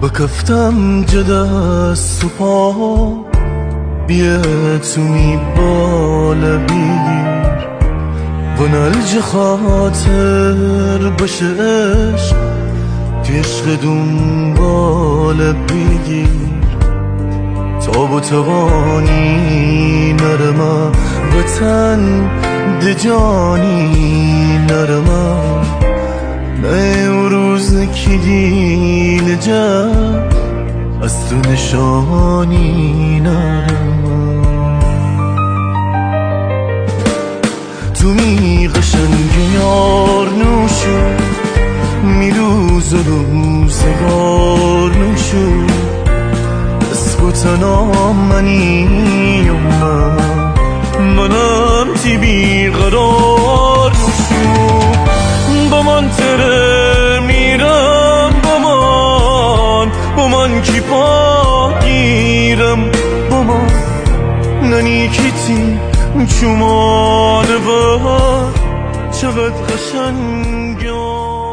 بکفتم دست و پا بیا تو می بالا بگیر و نلج خاطر باشه عشق تو عشق دنبال بگیر تا بتوانی نرمه وطن دجانی نرمه نه روز که دیل جا از تو نشانی نرمه تو می قشنگ یار نوشو می روز و روزگار نوشو اسکوتنا منی و منم تی بیقرار نوشو بمان تره میرم بمان کی پا گیرم بمان ننی کیتی چومان بر چقدر قشنگم